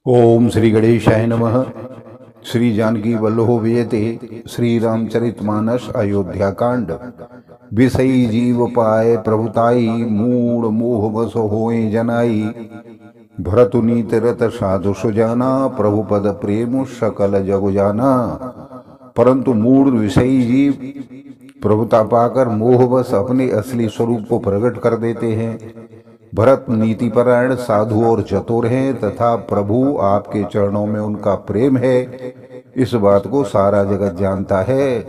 ओम श्री गणेशाय नमः। श्री जानकी वल्लभो विजयते। श्री रामचरितमानस अयोध्या कांड। विषयी जीव पाए प्रभुताई, मूड मोह बस होए जनाई। भरतुनीत रत साधु सुजाना, प्रभुपद प्रेम सकल जगु जाना। परंतु मूड विषयी जीव प्रभुता पाकर मोहवश अपने असली स्वरूप को प्रकट कर देते हैं। भरत नीतिपरायण साधु और चतुर हैं तथा प्रभु आपके चरणों में उनका प्रेम है, इस बात को सारा जगत जानता है।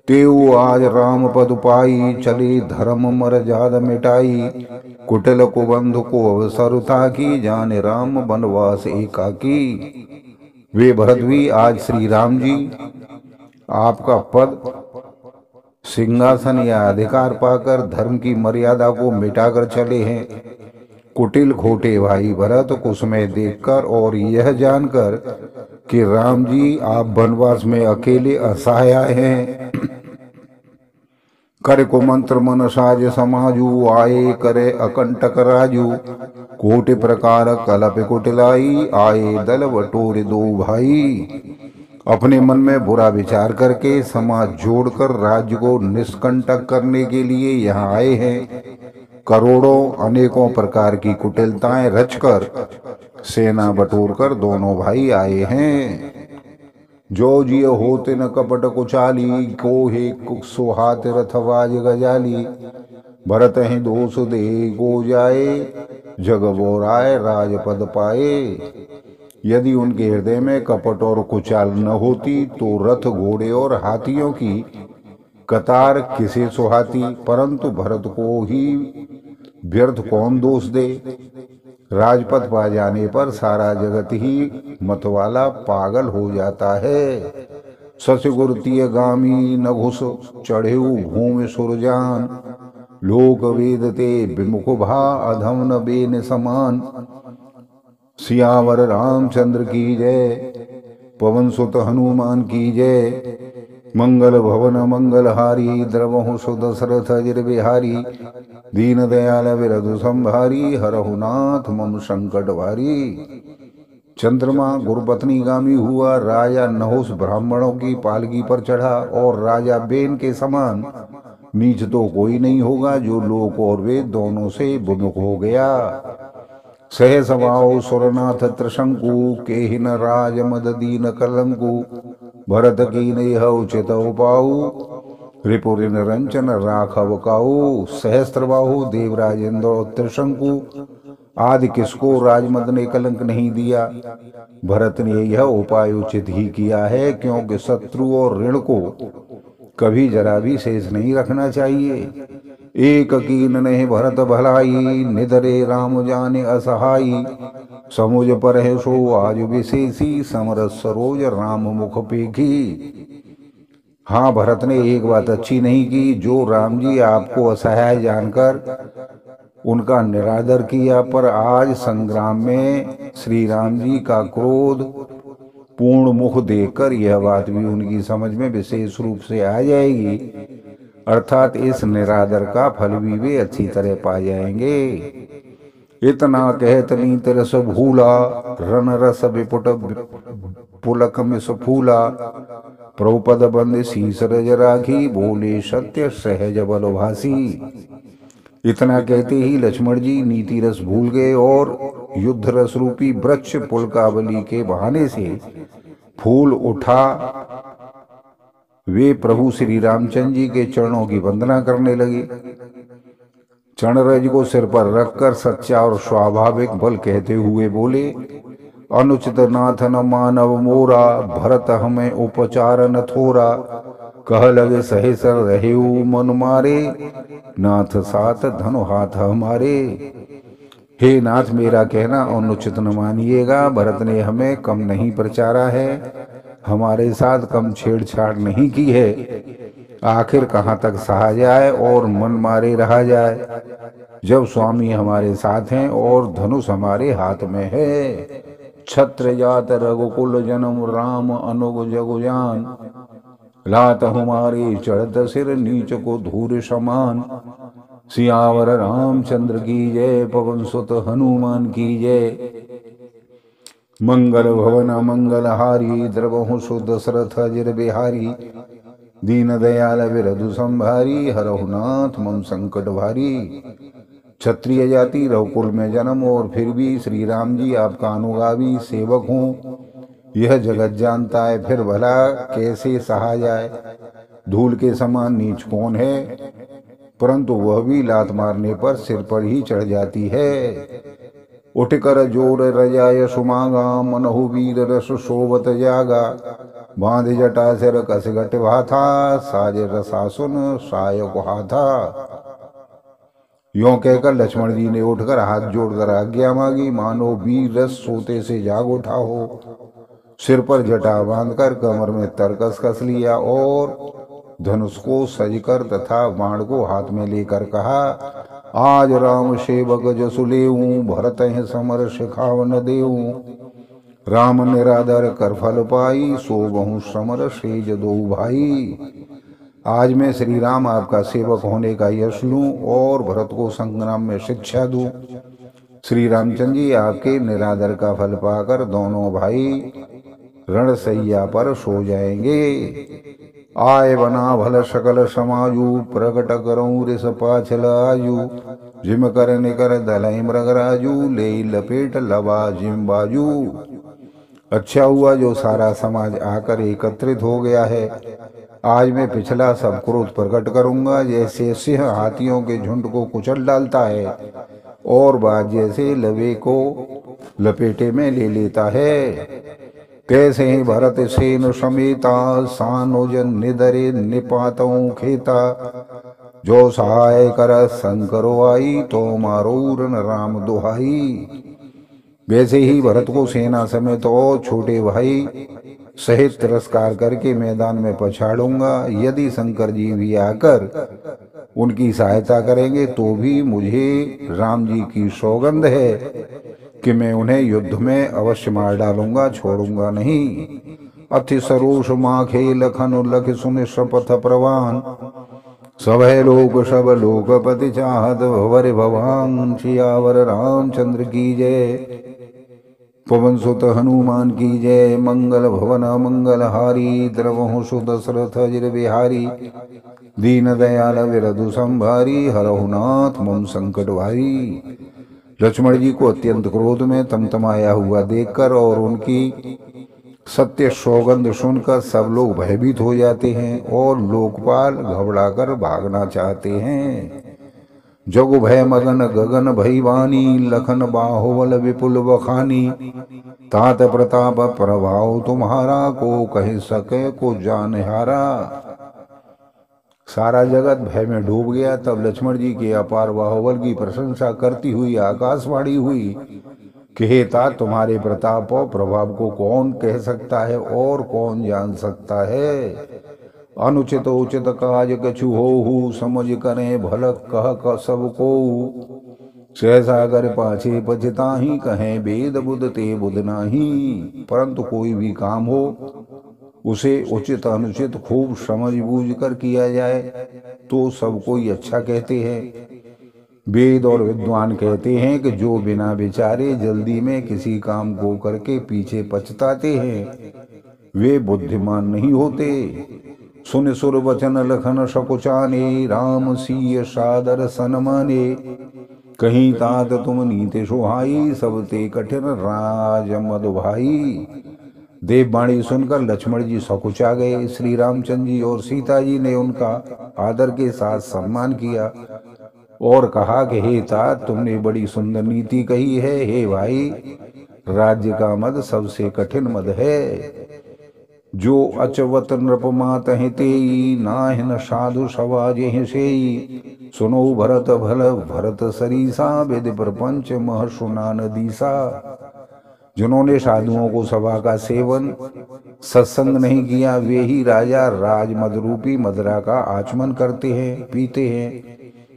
तेऊ आज राम पद पाई, चले धर्म मर जाद मिटाई। कुटिल को बंधु को अवसर था कि, जाने राम बनवास एकाकी। वे भरत भी आज श्री राम जी आपका पद सिंहासन या अधिकार पाकर धर्म की मर्यादा को मिटाकर चले हैं। कुटिल खोटे भाई भरत कुसुमे देखकर और यह जानकर कि राम जी आप वनवास में अकेले असहाय हैं, कर को मंत्र मन साज समाजू, आए करे अकंटक राजू। कोटि प्रकार कलप कुटिलाई, आए दल बटोरे दो भाई। अपने मन में बुरा विचार करके समाज जोड़कर राज्य को निष्कंटक करने के लिए यहाँ आए हैं। करोड़ों अनेकों प्रकार की कुटिलताएं रचकर सेना बटोरकर दोनों भाई आए हैं। जो जिय होते न कपट कुचाली, को हे सुहात रथवाज गजाली। भरत हैं दोष दे को जाए, जग बोराय राजपद पाए। यदि उनके हृदय में कपट और कुचाल न होती तो रथ घोड़े और हाथियों की कतार किसे सुहाती। परंतु भरत को ही व्यर्थ कौन दोष दे। राजपथ पा जाने पर सारा जगत ही मतवाला पागल हो जाता है। ससगुरुतीय गामी न घुस, चढ़े भूमि सुरजान। लोक वेदते विमुख भा, अधम न बेन समान। सियावर रामचंद्र की जय, पवन सुत हनुमान की जय। मंगल भवन मंगलहारी, द्रवहु सुदशरथ अजिर बिहारी। दीन दयाल विरधु संभारी, हरहु नाथ मम संकट भारी। चंद्रमा गुरुपत्नी गामी हुआ, राजा नहुस ब्राह्मणों की पालकी पर चढ़ा। और राजा बेन के समान नीच तो कोई नहीं होगा जो लोक और वेद दोनों से विमुख हो गया। सह समाओ सुरनाथ त्रिशंकु, केहिन राज मद दीन कलंकु। भरत की नेह उचित उपाऊ, रिपुरिन रंचन राघव काऊ। सहस्त्रबाहु देवराज इंद्र और त्रिशंकु आदि किसको राजमद ने कलंक नहीं दिया। भरत ने यह उपाय उचित ही किया है, क्योंकि शत्रु और ऋण को कभी जरा भी शेष नहीं रखना चाहिए। एक कीन नहीं भरत भलाई, निधरे राम जाने असहाई। समुझ पर है सो आज विशेषी, समर सरोज राम मुख पेखी। हाँ, भरत ने एक बात अच्छी नहीं की, जो राम जी आपको असहाय जानकर उनका निरादर किया। पर आज संग्राम में श्री राम जी का क्रोध पूर्ण मुख देखकर यह बात भी उनकी समझ में विशेष रूप से आ जाएगी, अर्थात इस निरादर का फल भी वे अच्छी तरह पा जाएंगे। इतना कहत नीत रस भूला, रन रस विपुट पुलक मिस फूला। प्रभुपद बंद शीस रज राखी, बोले सत्य सहज बल भासी। इतना कहते ही लक्ष्मण जी नीति रस भूल गए और युद्ध रस रूपी वृक्ष पुलकावली के बहाने से फूल उठा वे प्रभु श्री रामचंद्र जी के चरणों की वंदना करने लगे। चरणरज को सिर पर रखकर सच्चा और स्वाभाविक बल कहते हुए बोले, अनुचित नाथ न मानव मोरा। भरत हमें उपचार न थोरा, कह लगे सहेसर रहे मन मारे। नाथ साथ धनु हाथ हमारे। हे नाथ, मेरा कहना अनुचित न मानिएगा। भरत ने हमें कम नहीं प्रचारा है, हमारे साथ कम छेड़छाड़ नहीं की है। आखिर कहाँ तक सहा जाए और मन मारे रहा जाए, जब स्वामी हमारे साथ हैं और धनुष हमारे हाथ में है। छत्र जात रघुकुल जन्म, राम अनुग जगुजान। लात हमारे चढ़त सिर, नीच को धूर समान। सियावर रामचंद्र की जय, पवन सुत हनुमान की जय। मंगल भवन मंगलहारी द्रवहु सुदशरथ अजिर बिहारी दीन दयाल विरधु संभारी हरहु नाथ मम संकट भारी। क्षत्रिय जाति रघुकुल में जन्म और फिर भी श्री राम जी आपका अनुगामी सेवक हूँ, यह जगत जानता है, फिर भला कैसे सहा जाए। धूल के समान नीच कौन है, परंतु वह भी लात मारने पर सिर पर ही चढ़ जाती है। उठकर जोर रजाय सुमागा मनहु वीर रस शोभत जागा। बांध जटा सिर कस घट भाथा साज रसासुन सायक हाथा। यों कहकर लक्ष्मण जी ने उठकर हाथ जोड़कर आज्ञा मांगी, मानो वीर रस सोते से जाग उठा हो। सिर पर जटा बांधकर कमर में तरकस कस लिया और धनुष को सजकर तथा बाण को हाथ में लेकर कहा, आज राम सेवक जसु लेऊं भरत समर शिखावन देऊं। राम निरादर कर फल पाई सो बहु समर सेज दो भाई। आज मैं श्री राम आपका सेवक होने का यश लूं और भरत को संग्राम में शिक्षा दूं। श्री रामचंद्र जी आपके निरादर का फल पाकर दोनों भाई रणसैया पर सो जाएंगे। आय बना भल सकल समाजू प्रकट करऊं रिस पाछल आजू। जिम कर निकर दलई मृगराजू ले लपेट लबा जिम बाजू। अच्छा हुआ जो सारा समाज आकर एकत्रित हो गया है। आज मैं पिछला सब क्रोध प्रकट करूंगा। जैसे सिंह हाथियों के झुंड को कुचल डालता है और बाज जैसे लवे को लपेटे में ले लेता है, कैसे ही भरत सेन समेता सानुजन निदरे निपातों खेता। जो सहाय कर शंकरो आई तो मारो रन राम दुहाई। वैसे ही भरत को सेना समेत और छोटे भाई सहित तिरस्कार करके मैदान में पछाड़ूंगा। यदि शंकर जी भी आकर उनकी सहायता करेंगे तो भी मुझे राम जी की सौगंध है कि मैं उन्हें युद्ध में अवश्य मार डालूंगा, छोड़ूंगा नहीं। अति सरोष माखे लखन लख सुन शपथ प्रवान। सभय लोक सब लोकपति चाहत भवर भवान। सियावर रामचंद्र की जय, पवन सुत हनुमान की जय। मंगल भवन मंगलहारी द्रवहु सुदशरथ अजिर बिहारी। दीन दयाल विरधु संभारी हरहु नाथ मम संकट भारी। लक्ष्मण जी को अत्यंत क्रोध में तमतमाया हुआ देखकर और उनकी सत्य सौगंध सुनकर सब लोग भयभीत हो जाते हैं और लोकपाल घबराकर भागना चाहते हैं। जग भय मगन गगन भयवानी लखन बाहुबल विपुल बखानी। तात प्रताप प्रभाव तुम्हारा को कह सके को जानहारा। सारा जगत भय में डूब गया। तब लक्ष्मण जी के अपार बाहुबल की प्रशंसा करती हुई आकाशवाणी हुई कि हे तात, तुम्हारे प्रताप और प्रभाव को कौन कह सकता है और कौन जान सकता है। अनुचित उचित काज कछु हो समझ करें भलक कह सबको। सहसा अगर पाछे पछताही कहें वेद बुध ते बुध नाही। परंतु कोई भी काम हो उसे उचित अनुचित खूब समझ बूझ कर किया जाए तो सब कोई अच्छा कहते हैं। वेद और विद्वान कहते हैं कि जो बिना विचारे जल्दी में किसी काम को करके पीछे पछताते हैं वे बुद्धिमान नहीं होते। सुन सुर वचन लखन सकुचाने राम सीय सादर सनमाने। कहीं तात तुम नीति सुहाई सब ते कठिन राज मद भाई। देववाणी सुनकर लक्ष्मण जी सकुचा गए। श्री रामचंद्र जी और सीता जी ने उनका आदर के साथ सम्मान किया और कहा कि हे तात, तुमने बड़ी सुंदर नीति कही है। हे भाई, राज्य का मद सबसे कठिन मद है। जो अचवत नृप मात हितेई नाहिन साधु समाज हिसेई। सुनो भरत भल भरत सरीसा विधि प्रपंच मह सुनान दीसा। जिन्होंने साधुओं को सभा का सेवन सत्संग नहीं किया वे ही राजा राजमद रूपी मदरा का आचमन करते हैं, पीते हैं,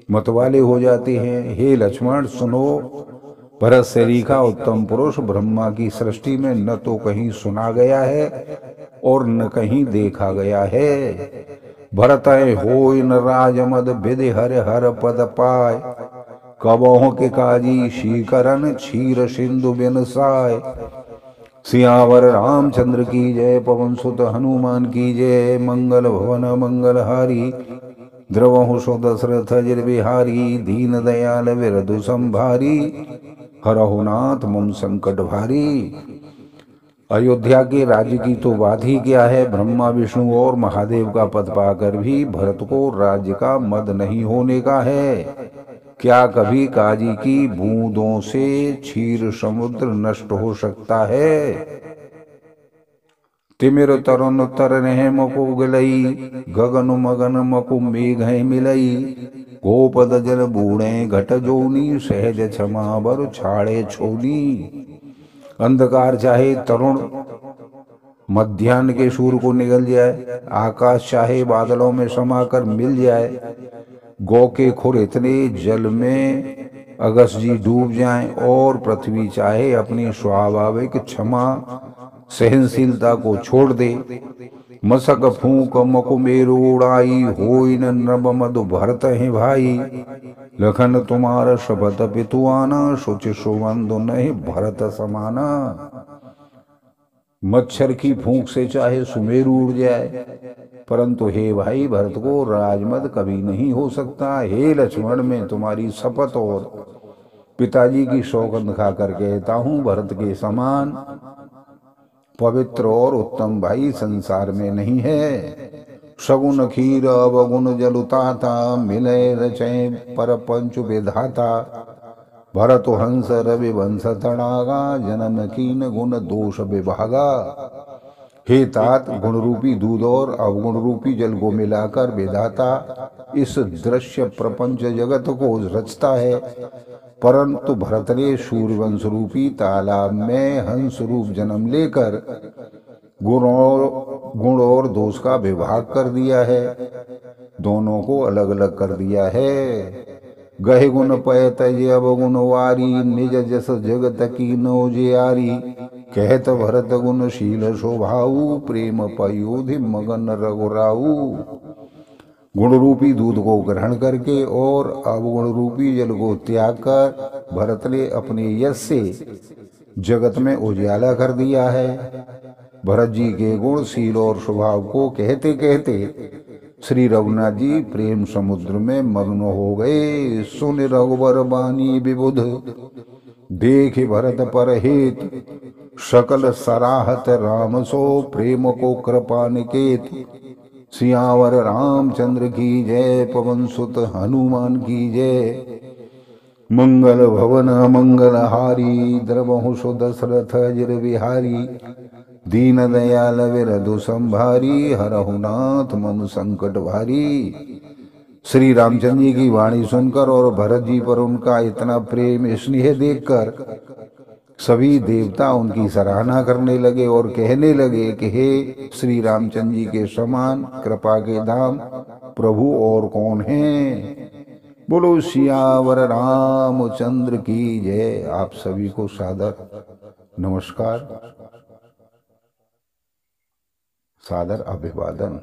मतवाले हो जाते हैं। हे लक्ष्मण सुनो, भरत सरीखा उत्तम पुरुष ब्रह्मा की सृष्टि में न तो कहीं सुना गया है और न कहीं देखा गया है। भरत होय न राजमद विधि हर हर पद पाय। कबोह के काजी शीकरन क्षीर सिंधु बिन साय। सियावर रामचंद्र की जय, पवन सुत हनुमान की जय। मंगल भवन मंगलहारी, द्रवहु सो दशरथ अजिर बिहारी। दीन दयाल विरधु संभारी, हरहु नाथ मम संकट भारी। अयोध्या के राज्य की तो बात ही क्या है, ब्रह्मा विष्णु और महादेव का पद पाकर भी भरत को राज्य का मद नहीं होने का है। क्या कभी काजी की बूंदों से क्षीर समुद्र नष्ट हो सकता है? तिमिर तरुण तरने मकु गलई, गगन मगन मकु मेघ मिलई। गोपद जल बूढ़े घट जोनी, सहज क्षमा बर छाड़े छोनी। अंधकार चाहे तरुण मध्याह्न के सूर्य को निगल जाए, आकाश चाहे बादलों में समाकर मिल जाए, गौ के खुर इतने जल में अगस्त जी डूब जाएं, और पृथ्वी चाहे अपनी स्वाभाविक क्षमा सहनशीलता को छोड़ दे। मसक फूक मकुमेर उड़ाई, होई न नभ मधु भरत है भाई। लखन तुम्हारा शपथ पितुआना, सोच सुबंधु नहीं भरत समाना। मच्छर की फूंक से चाहे सुमेरु उड़ जाए, परंतु हे भाई भरत को राजमद कभी नहीं हो सकता। हे लक्ष्मण, मैं तुम्हारी शपथ और पिताजी की सौगंध खाकर कहता हूँ, भरत के समान पवित्र और उत्तम भाई संसार में नहीं है। सगुन खीर अवगुण जलुताता, मिलय रचय पर पंच विधाता। भरत हंस रवि वंश तड़ागा, जन्म कीन गुण दोष विभागा। हे तात, गुण रूपी दूध और अवगुण रूपी जल को मिलाकर विधाता इस दृश्य प्रपंच जगत को रचता है, परंतु भरत ने सूर्यवंश रूपी तालाब में हंस रूप जन्म लेकर गुण और दोष का विभाग कर दिया है, दोनों को अलग अलग कर दिया है। गहे गुण पय तय अवगुण वारी, निज जस जगत की नौजियारी। कहत भरत गुणशील स्वभाऊ, प्रेम पयोधि मगन रघुराऊ। गुण रूपी दूध को ग्रहण करके और अवगुण रूपी जल को त्याग कर भरत ने अपने यश से जगत में उजाला कर दिया है। भरत जी के गुणशील और स्वभाव को कहते कहते श्री रघुनाथ जी प्रेम समुद्र में मग्न हो गए। सुन रघुबर बानी विबुध, देख भरत पर हेत। सकल सराहत राम सो, प्रेम को कृपा निकेत। सियावर रामचंद्र की जय, पवन सुत हनुमान की जय। मंगल भवन मंगलहारी, द्रवहु सो दशरथ अजिर बिहारी। दीन दयाल विरधु संभारी, हरहु नाथ मम संकट भारी। श्री रामचंद्र जी की वाणी सुनकर और भरत जी पर उनका इतना प्रेम स्नेह देखकर सभी देवता उनकी सराहना करने लगे और कहने लगे कि हे श्री रामचंद्र जी के समान कृपा के धाम प्रभु और कौन हैं। बोलो सियावर रामचंद्र की जय। आप सभी को सादर नमस्कार, सादर अभिवादन।